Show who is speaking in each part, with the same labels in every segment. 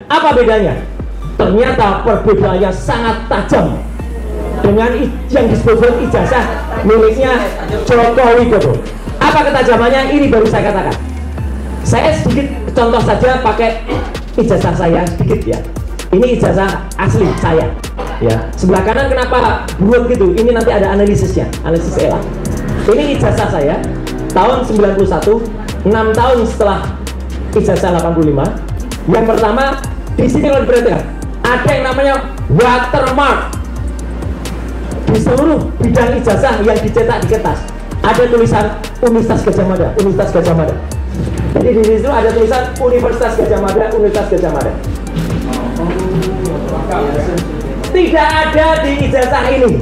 Speaker 1: Apa bedanya? Ternyata perbedaannya sangat tajam dengan yang disebut ijazah miliknya Joko Widodo. Apa ketajamannya? Ini baru saya katakan. Saya sedikit contoh saja pakai ijazah saya sedikit ya. Ini ijazah asli saya. Ya, sebelah kanan kenapa buat gitu? Ini nanti ada analisisnya, analisis elang. Ini ijazah saya tahun 91, 6 tahun setelah ijazah 85. Yang pertama, di sini kalau diperhatikan, ada yang namanya watermark di seluruh bidang ijazah yang dicetak di kertas. Ada tulisan Universitas Gadjah Mada, Universitas Gadjah Mada. Jadi di situ ada tulisan Universitas Gadjah Mada, Universitas Gadjah Mada. Tidak ada di ijazah ini.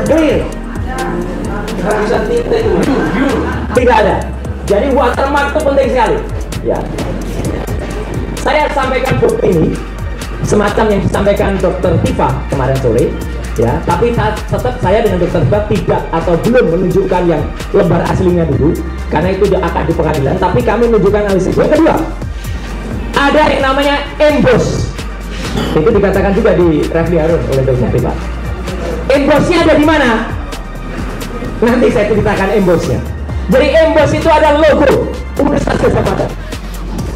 Speaker 1: Clear. Tidak ada. Jadi watermark itu penting sekali. Ya. Saya sampaikan bukti ini semacam yang disampaikan Dr. Tifa kemarin sore, ya. Tapi tetap saya dengan Dr. Tifa tidak atau belum menunjukkan yang lembar aslinya dulu, karena itu akan di pengadilan. Tapi kami menunjukkan analisis. Yang kedua, ada yang namanya emboss. Itu dikatakan juga di Refli Harun oleh Dr. Tifa. Embossnya ada di mana? Nanti saya ceritakan embossnya. Jadi emboss itu ada logo Universitas Gadjah Mada.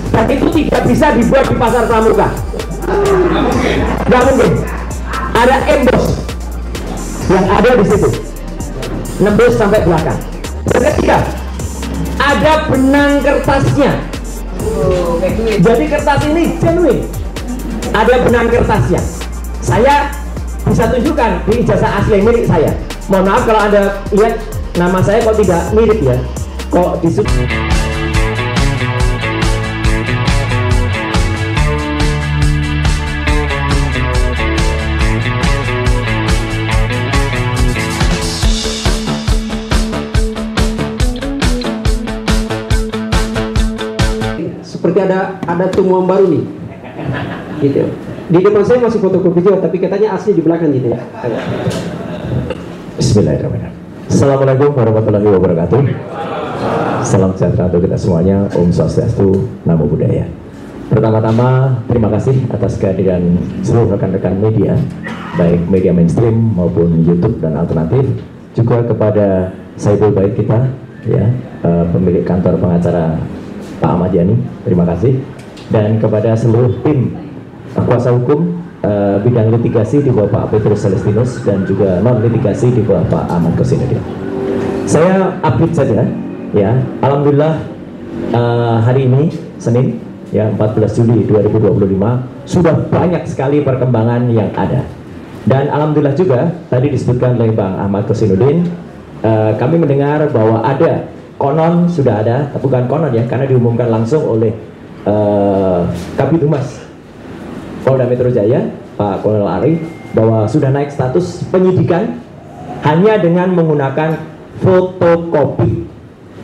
Speaker 1: Dan itu tidak bisa dibuat di pasar pramuka. Nggak mungkin. Ada emboss yang ada di situ, nembus sampai belakang. Dan ketiga, ada benang kertasnya. Jadi kertas ini genuine. Ada benang kertasnya. Saya bisa tunjukkan di ijazah asli milik saya. Mohon maaf kalau Anda lihat nama saya kok tidak mirip ya. Kok di situ.
Speaker 2: Seperti ada tumbuhan baru nih, gitu. Di depan saya masih fotokopi juga, tapi katanya asli di belakang gitu ya.
Speaker 1: Bismillahirrahmanirrahim. Assalamualaikum warahmatullahi wabarakatuh. Salam sejahtera untuk kita semuanya. Om Swastiastu, Namo Buddhaya. Pertama-tama terima kasih atas kehadiran seluruh rekan-rekan media, baik media mainstream maupun YouTube dan alternatif. Juga kepada Saibul Bait kita, ya, pemilik kantor pengacara Pak Ahmad Yani, terima kasih. Dan kepada seluruh tim kuasa hukum bidang litigasi di bawah Pak Petrus Celestinus dan juga non litigasi di bawah Pak Ahmad Kosinudin. Saya update saja, ya. Alhamdulillah hari ini Senin, ya, 14 Juli 2025 sudah banyak sekali perkembangan yang ada. Dan alhamdulillah juga tadi disebutkan oleh Bang Ahmad Kosinudin, kami mendengar bahwa ada konon sudah ada, bukan konon ya, karena diumumkan langsung oleh Kabid Humas Polda Metro Jaya, Pak Kolonel Ari, bahwa sudah naik status penyidikan hanya dengan menggunakan fotokopi.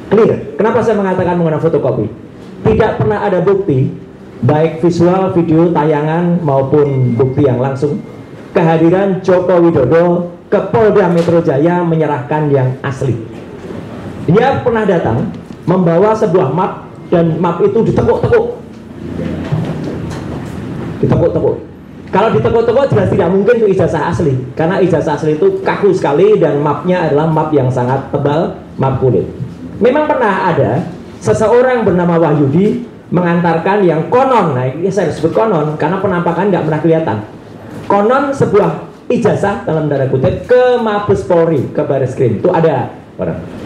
Speaker 1: Clear. Kenapa saya mengatakan menggunakan fotokopi? Tidak pernah ada bukti, baik visual, video, tayangan maupun bukti yang langsung kehadiran Joko Widodo ke Polda Metro Jaya menyerahkan yang asli. Dia pernah datang membawa sebuah map dan map itu ditekuk-tekuk. Ditekuk-tekuk. Kalau ditekuk-tekuk jelas tidak mungkin itu ijazah asli, karena ijazah asli itu kaku sekali dan mapnya adalah map yang sangat tebal, map kulit. Memang pernah ada seseorang bernama Wahyudi mengantarkan yang konon, nah ini saya sebut konon karena penampakan nggak pernah kelihatan. Konon sebuah ijazah dalam tanda kutip ke Mabes Polri, ke Baris Krim itu ada.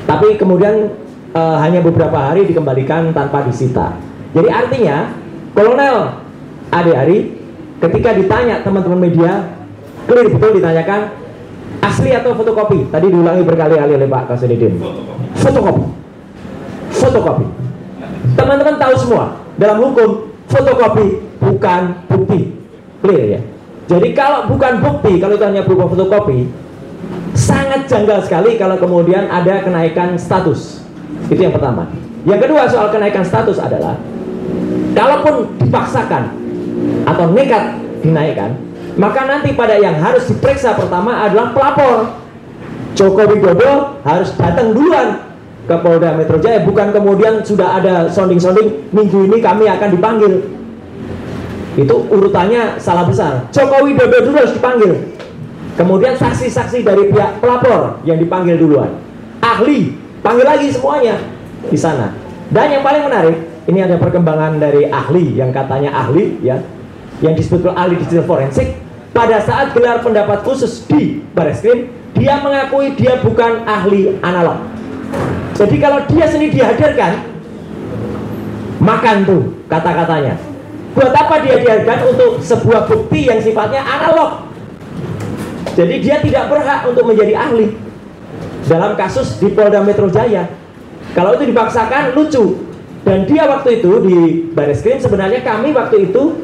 Speaker 1: Tapi kemudian hanya beberapa hari dikembalikan tanpa disita. Jadi artinya Kolonel Ade Ari ketika ditanya teman-teman media, clear betul ditanyakan asli atau fotokopi. Tadi diulangi berkali-kali oleh Pak Kosinudin. Fotokopi. Fotokopi. Teman-teman tahu semua dalam hukum fotokopi bukan bukti. Clear ya. Jadi kalau bukan bukti, kalau itu hanya berupa fotokopi, sangat janggal sekali kalau kemudian ada kenaikan status. Itu yang pertama. Yang kedua soal kenaikan status adalah kalaupun dipaksakan atau nekat dinaikkan, maka nanti pada yang harus diperiksa pertama adalah pelapor. Joko Widodo harus datang duluan ke Polda Metro Jaya, bukan kemudian sudah ada sounding-sounding minggu ini kami akan dipanggil. Itu urutannya salah besar. Joko Widodo dulu harus dipanggil. Kemudian saksi-saksi dari pihak pelapor yang dipanggil duluan. Ahli, panggil lagi semuanya di sana. Dan yang paling menarik, ini ada perkembangan dari ahli yang katanya ahli ya, yang disebut ahli digital forensik. Pada saat gelar pendapat khusus di Barreskrim, dia mengakui dia bukan ahli analog. Jadi kalau dia sendiri dihadirkan, makan tuh kata-katanya. Buat apa dia dihadirkan? Untuk sebuah bukti yang sifatnya analog. Jadi dia tidak berhak untuk menjadi ahli dalam kasus di Polda Metro Jaya. Kalau itu dipaksakan lucu. Dan dia waktu itu di Barreskrim, sebenarnya kami waktu itu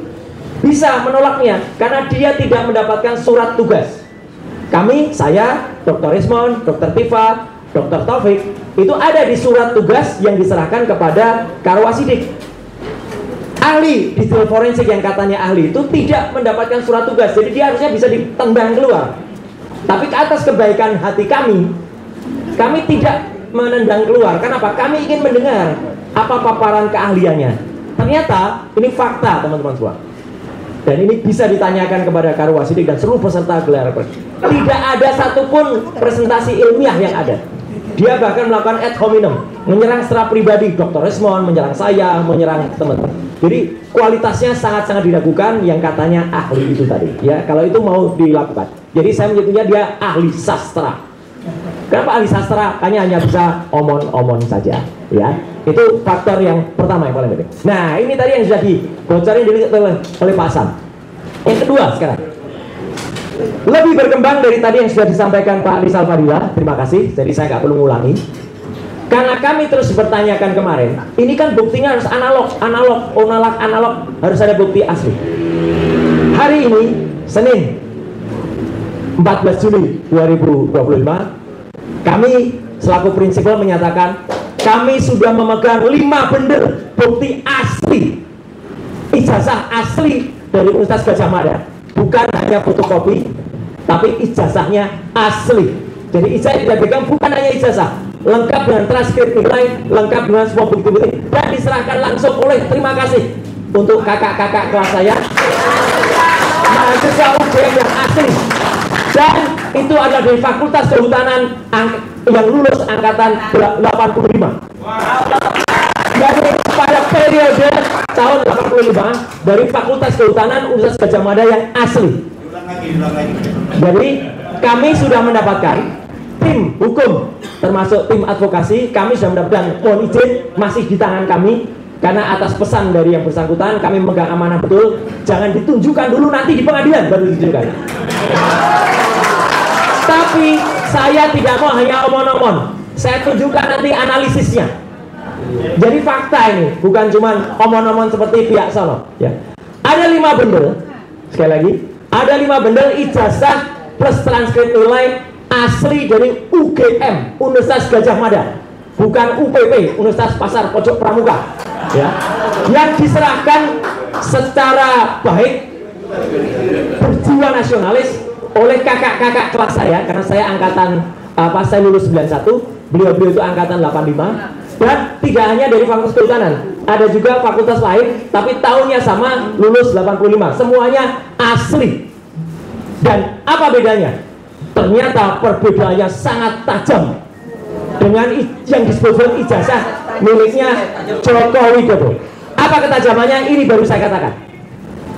Speaker 1: bisa menolaknya karena dia tidak mendapatkan surat tugas. Kami, saya, Dr. Rismon, Dr. Tifa, Dr. Taufik, itu ada di surat tugas yang diserahkan kepada Karwasidik. Ahli digital forensik yang katanya ahli itu tidak mendapatkan surat tugas, jadi dia harusnya bisa ditendang keluar. Tapi ke atas kebaikan hati kami tidak menendang keluar. Kenapa? Kami ingin mendengar apa paparan keahliannya. Ternyata ini fakta, teman-teman semua. Dan ini bisa ditanyakan kepada Karwasidik dan seluruh peserta gelar. Tidak ada satupun presentasi ilmiah yang ada. Dia bahkan melakukan ad hominem, menyerang secara pribadi. Dr. Rismon menyerang saya, menyerang teman-teman. Jadi kualitasnya sangat-sangat diragukan yang katanya ahli itu tadi. Ya, kalau itu mau dilakukan. Jadi saya menyebutnya dia ahli sastra. Kenapa ahli sastra? Hanya bisa omon-omon saja. Ya, itu faktor yang pertama yang paling penting. Nah, ini tadi yang sudah dibocorin oleh Pak Sam. Yang kedua sekarang, lebih berkembang dari tadi yang sudah disampaikan Pak Rizal Fadila. Terima kasih. Jadi saya nggak perlu ngulangi. Karena kami terus bertanyakan kemarin, ini kan buktinya harus analog, harus ada bukti asli. Hari ini, Senin, 14 Juli 2025, kami selaku prinsipal menyatakan kami sudah memegang 5 bundel bukti asli, ijazah asli dari Universitas Gadjah Mada, bukan hanya fotokopi, tapi ijazahnya asli. Jadi ijazah yang kita pegang bukan hanya ijazah, lengkap dengan transkrip nilai, lengkap dengan semua bukti-bukti, dan diserahkan langsung oleh, terima kasih untuk kakak-kakak kelas saya, mahasiswa UGM yang asli. Dan itu adalah dari Fakultas Kehutanan yang lulus angkatan 85. Jadi pada periode tahun 85 dari Fakultas Kehutanan Universitas Gadjah Mada yang asli. Jadi kami sudah mendapatkan tim hukum termasuk tim advokasi, kami sudah mendapatkan mohon izin masih di tangan kami karena atas pesan dari yang bersangkutan kami memegang amanah betul, jangan ditunjukkan dulu, nanti di pengadilan baru ditunjukkan. Tapi saya tidak mau hanya omon-omon, saya tunjukkan nanti analisisnya. Jadi fakta ini bukan cuma omon-omon seperti pihak sono ya. Ada 5 bundel, sekali lagi ada 5 bundel ijazah plus transkrip nilai asli dari UGM, Universitas Gadjah Mada, bukan UPP, Universitas Pasar Pojok Pramuka ya, yang diserahkan secara baik, berjiwa nasionalis oleh kakak-kakak kelas saya, karena saya angkatan saya lulus 91, beliau itu angkatan 85, dan tidak hanya dari Fakultas Kehutanan, ada juga fakultas lain tapi tahunnya sama, lulus 85, semuanya asli. Dan apa bedanya? Ternyata perbedaannya sangat tajam dengan yang disebut ijazah miliknya Joko Widodo. Apa ketajamannya? Ini baru saya katakan.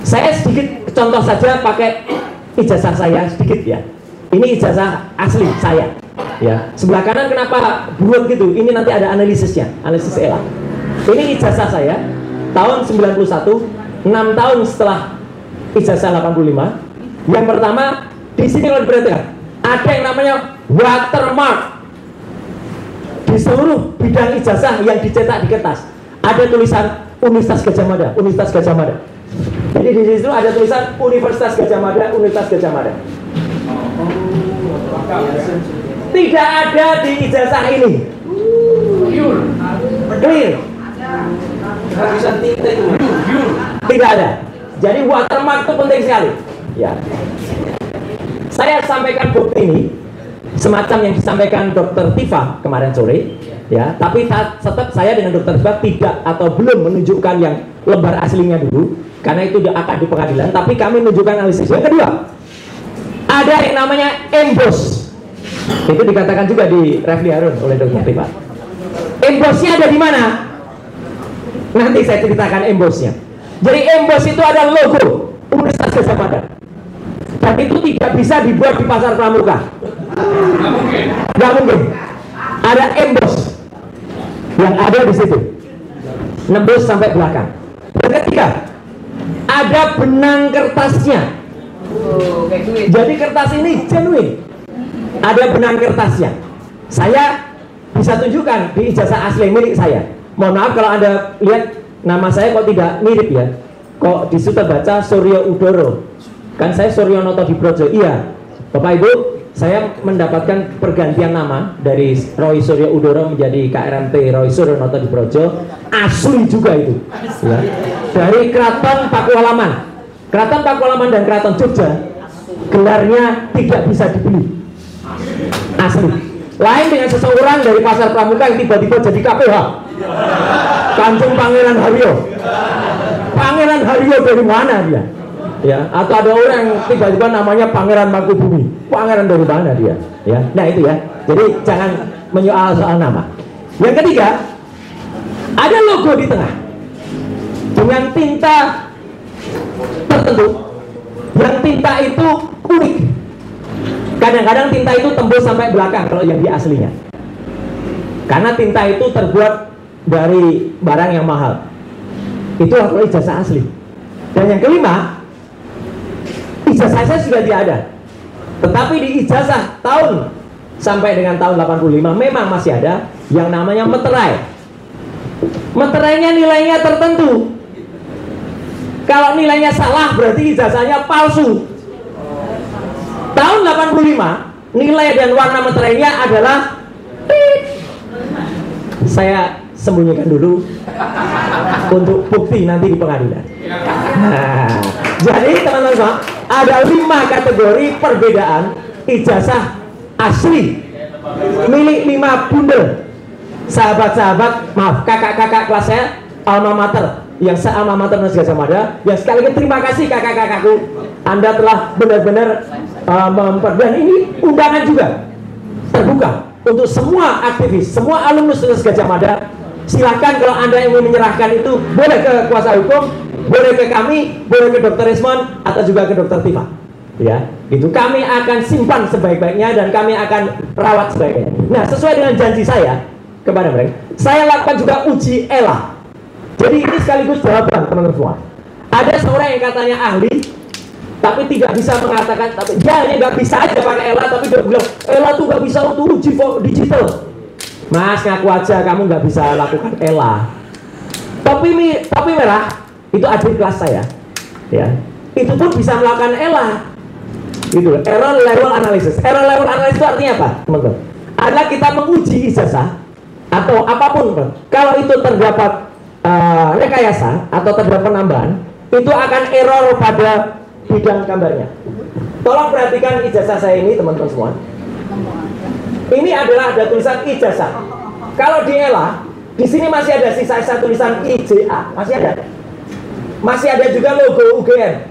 Speaker 1: Saya sedikit contoh saja pakai ijazah saya sedikit ya. Ini ijazah asli saya. Ya, sebelah kanan kenapa buat gitu? Ini nanti ada analisisnya, analisis elang. Ini ijazah saya tahun 91, 6 tahun setelah ijazah 85. Yang pertama di sini kalau diperhatikan ada yang namanya watermark di seluruh bidang ijazah yang dicetak di kertas. Ada tulisan Universitas Gadjah Mada, Universitas Gadjah Mada. Jadi di situ ada tulisan Universitas Gadjah Mada, Universitas Gadjah Mada. Tidak ada di ijazah ini. Clear. Tidak ada. Jadi watermark itu penting sekali. Ya. Saya sampaikan bukti ini semacam yang disampaikan Dr. Tifa kemarin sore. ya. Tapi tetap saya dengan Dokter Tifa tidak atau belum menunjukkan yang lembar aslinya dulu, karena itu akan di pengadilan. Tapi kami menunjukkan analisis. Yang kedua, ada yang namanya emboss. Itu dikatakan juga di Refli Harun oleh Dokter Tifa. Embossnya ada di mana? Nanti saya ceritakan embossnya. Jadi emboss itu ada logo Universitas Gadjah Mada. Dan itu tidak bisa dibuat di pasar pramuka. Nggak mungkin. Ada emboss yang ada di situ, nembus sampai belakang. Dan ketiga, ada benang kertasnya. Jadi kertas ini genuine. Ada benang kertasnya. Saya bisa tunjukkan di ijazah asli milik saya. Mohon maaf kalau Anda lihat nama saya kok tidak mirip ya. Kok di situ baca Suryo Udoro. Kan saya Suryo Noto Dibrojo. Iya, Bapak Ibu, saya mendapatkan pergantian nama dari Roy Suryo Udoro menjadi KRMT Roy Suryo Noto Dibrojo. Asli juga itu ya. Dari Keraton Pakualaman. Keraton Pakualaman dan Keraton Jogja gelarnya tidak bisa dibeli. Asli. Lain dengan seseorang dari pasar pramuka yang tiba-tiba jadi KPH. Kanjeng Pangeran Haryo. Pangeran Haryo dari mana dia? Ya, atau ada orang yang tiba-tiba namanya Pangeran Mangkubumi. Pangeran dari mana dia? Ya, nah itu ya. Jadi jangan menyoal soal nama. Yang ketiga, ada logo di tengah dengan tinta tertentu. Yang tinta itu unik. Kadang-kadang tinta itu tembus sampai belakang kalau yang di aslinya. Karena tinta itu terbuat dari barang yang mahal. Itu kalau ijazah asli. Dan yang kelima, ijazah saya sudah tidak ada. Tetapi di ijazah tahun sampai dengan tahun 85 memang masih ada yang namanya meterai. Meterainya nilainya tertentu. Kalau nilainya salah berarti ijazahnya palsu. Tahun 85 nilai dan warna meterainya adalah saya sembunyikan dulu untuk bukti nanti di pengadilan. Nah, jadi teman-teman semua, ada 5 kategori perbedaan ijazah asli milik 5 bundel sahabat-sahabat, maaf, kakak-kakak kelas saya alma mater, yang se-alma mater Universitas Gadjah Mada, yang sekali lagi terima kasih kakak-kakakku, Anda telah benar-benar dan ini undangan juga terbuka untuk semua aktivis, semua alumnus Universitas Gadjah Mada. Silakan kalau Anda ingin menyerahkan itu, boleh ke kuasa hukum, boleh ke kami, boleh ke Dr. Resmond, atau juga ke Dr. Tifa. Ya, itu kami akan simpan sebaik-baiknya dan kami akan rawat sebaik-baiknya. Nah, sesuai dengan janji saya kepada mereka, saya lakukan juga uji ELA. Jadi ini sekaligus jawaban teman-teman semua. Ada seorang yang katanya ahli, tapi tidak bisa mengatakan, tapi dia nggak bisa aja pakai ELA, tapi dia bilang ELA tuh nggak bisa untuk uji digital. Mas, ngaku aja kamu nggak bisa lakukan ELA. Topi merah itu adik kelas saya, ya. Itu pun bisa melakukan ELA, gitu. Error level analysis. Error level analysis itu artinya apa, teman-teman? Adalah kita menguji ijazah atau apapun, kalau itu terdapat rekayasa atau terdapat penambahan, itu akan error pada bidang gambarnya. Tolong perhatikan ijazah saya ini, teman-teman semua. Ini adalah ada tulisan ijazah. Kalau di ELA, di sini masih ada sisa-sisa tulisan IJA, masih ada. Masih ada juga logo UGM.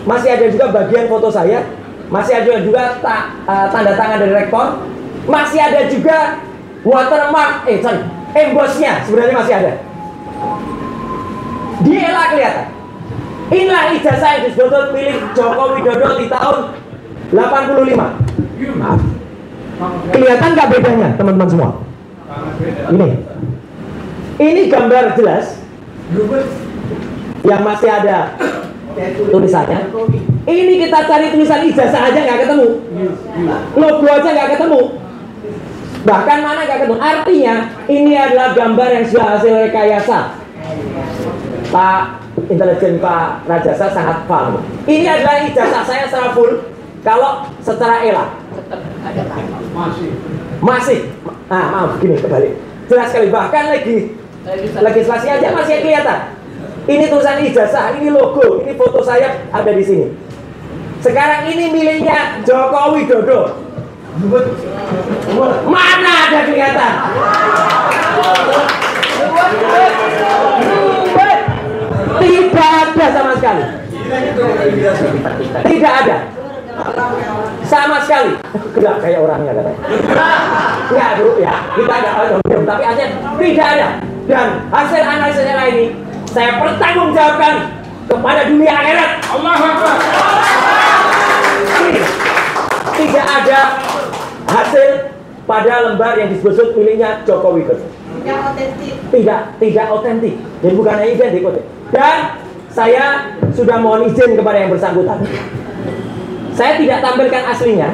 Speaker 1: Masih ada juga bagian foto saya. Masih ada juga tanda tangan dari rektor. Masih ada juga watermark, embossnya sebenarnya masih ada. Di ELA kelihatan. Inilah ijazah yang disebut milik Joko Widodo di tahun 85. Maaf. Kelihatan nggak bedanya, teman-teman semua? Ini gambar jelas yang masih ada tulisannya. Ini kita cari tulisan ijazah aja nggak ketemu, logo aja nggak ketemu, bahkan mana nggak ketemu. Artinya ini adalah gambar yang sudah hasil rekayasa. Pak intelijen Pak Rajasa sangat paham. Ini adalah ijazah saya secara full. Kalau secara ELA masih maaf gini kembali jelas sekali, bahkan legislasi aja masih kelihatan. Ini tulisan ijazah, ini logo, ini foto saya ada di sini. Sekarang ini miliknya Joko Widodo. Mana ada kelihatan? Tidak ada sama sekali. Tidak ada sama sekali. Enggak kayak orangnya katanya. Enggak bro ya, kita enggak tahu, tapi hasilnya tidak ada. Dan hasil analisis ini saya pertanggungjawabkan kepada dunia akhirat. Allahu Akbar. Tidak ada hasil pada lembar yang disebut miliknya Joko Widodo. Tidak otentik. Jadi bukan hanya identik. Dan saya sudah mohon izin kepada yang bersangkutan. Saya tidak tampilkan aslinya,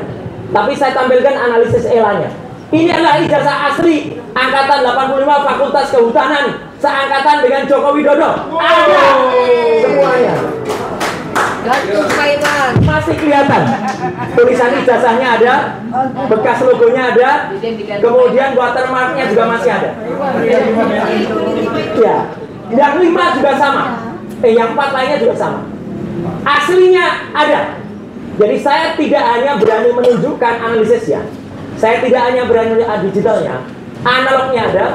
Speaker 1: tapi saya tampilkan analisis ELA-nya. Ini adalah ijazah asli angkatan 85 Fakultas Kehutanan seangkatan dengan Joko Widodo. Ada semuanya. Masih kelihatan. Tulisan ijazahnya ada, bekas logonya ada, kemudian watermarknya juga masih ada. Ya, yang 5 juga sama. Yang 4 lainnya juga sama. Aslinya ada. Jadi saya tidak hanya berani menunjukkan analisisnya, saya tidak hanya berani digitalnya, analognya ada,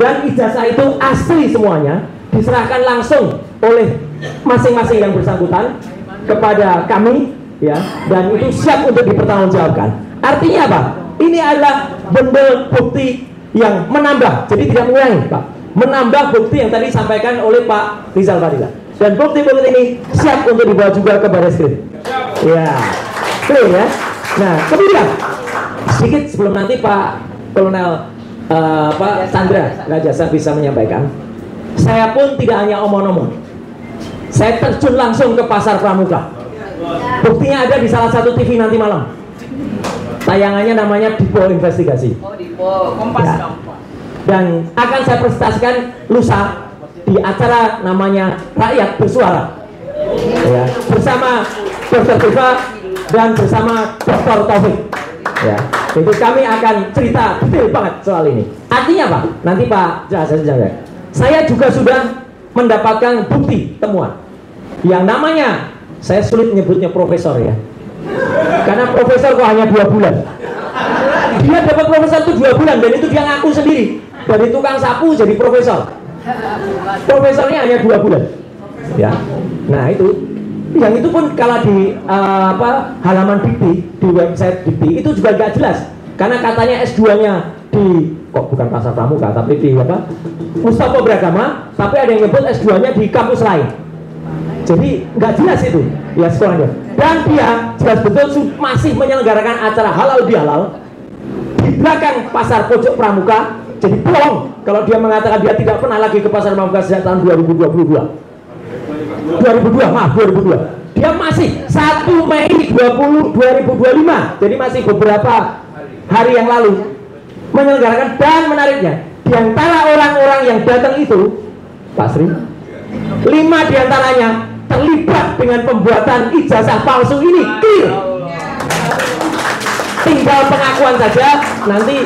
Speaker 1: dan ijazah itu asli semuanya, diserahkan langsung oleh masing-masing yang bersangkutan kepada kami, ya, dan itu siap untuk dipertanggungjawabkan. Artinya apa? Ini adalah bundel bukti yang menambah, jadi tidak mengurangi, Pak, menambah bukti yang tadi disampaikan oleh Pak Rizal Fadila. Dan bukti-bukti ini siap untuk dibawa juga ke Barreskrim. Ya, clear ya. Nah, kemudian sedikit sebelum nanti Pak Kolonel Pak Chandra Rajasa bisa menyampaikan, saya pun tidak hanya omong-omong. Saya terjun langsung ke pasar Pramuka. Buktinya ada di salah satu TV nanti malam. Tayangannya namanya Dipo Investigasi. Oh, Dipo, Kompas ya. Dan akan saya presentasikan lusa di acara namanya Rakyat Bersuara, ya, bersama Dr. Deva dan bersama Dr. Taufik, ya. Itu kami akan cerita detail banget soal ini. Artinya Pak, nanti Pak jelaskan. Saya juga sudah mendapatkan bukti temuan yang namanya, saya sulit menyebutnya profesor ya, karena profesor kok hanya 2 bulan. Dia dapat profesor itu 2 bulan dan itu dia ngaku sendiri, dari tukang sapu jadi profesor. Profesornya hanya 2 bulan, ya. Nah itu, yang itu pun kalau di halaman Dikti, di website Dikti itu juga nggak jelas, karena katanya S2-nya di bukan pasar Pramuka, tapi di Mustafa Beragama, tapi ada yang nyebut S2-nya di kampus lain. Jadi nggak jelas itu, ya, sekolahnya. Dan dia jelas betul masih menyelenggarakan acara halal bihalal di belakang pasar pojok Pramuka. Jadi bohong kalau dia mengatakan dia tidak pernah lagi ke pasar Pramuka sejak tahun 2022. Dia masih 1 Mei 2025, jadi masih beberapa hari yang lalu menyelenggarakan. Dan menariknya, di antara orang-orang yang datang itu, Pak Sri, 5 diantaranya terlibat dengan pembuatan ijazah palsu ini. Clear. Tinggal pengakuan saja. Nanti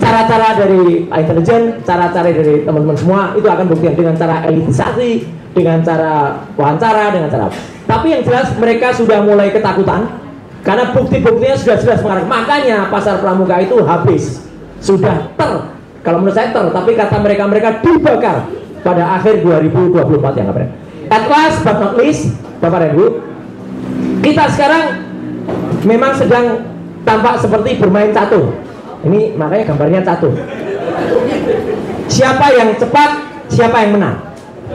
Speaker 1: cara-cara dari intelijen, cara-cara dari teman-teman semua itu akan buktikan dengan cara elitisasi, dengan cara wawancara, dengan cara apa. Tapi yang jelas mereka sudah mulai ketakutan karena bukti-buktinya sudah jelas mengarah. Makanya pasar Pramuka itu habis, sudah kalau menurut saya tapi kata mereka dibakar pada akhir 2024 yang kemarin. At last but not least, Bapak dan Ibu, kita sekarang memang sedang tampak seperti bermain catur. Ini makanya gambarnya catur. Siapa yang cepat, siapa yang menang.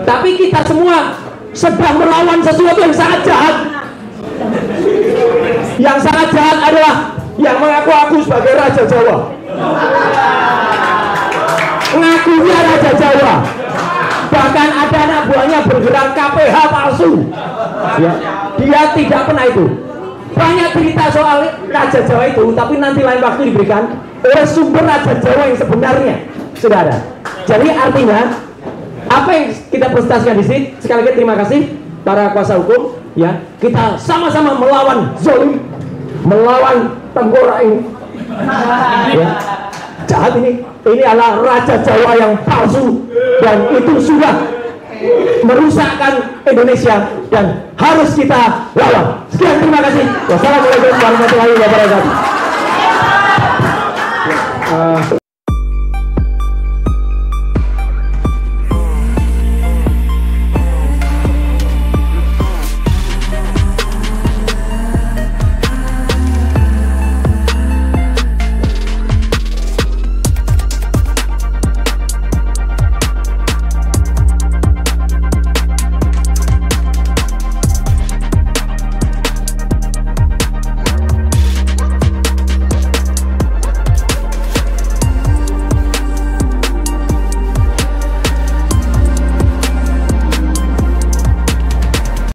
Speaker 1: Tapi kita semua sedang melawan sesuatu yang sangat jahat. Yang sangat jahat adalah yang mengaku-ngaku sebagai Raja Jawa. Ngakunya Raja Jawa. Bahkan ada anak buahnya bergerak KPH palsu. Ya, dia tidak pernah itu. Banyak cerita soal Raja Jawa itu, tapi nanti lain waktu diberikan oleh sumber Raja Jawa yang sebenarnya sudah ada. Jadi artinya apa yang kita presentasikan di sini, sekali lagi terima kasih para kuasa hukum, ya, kita sama-sama melawan zolim, melawan tengkorak ini, ya, jahat ini adalah Raja Jawa yang palsu dan itu sudah merusakkan Indonesia dan harus kita lawan. Sekian, terima kasih. Wassalamualaikum warahmatullahi wabarakatuh.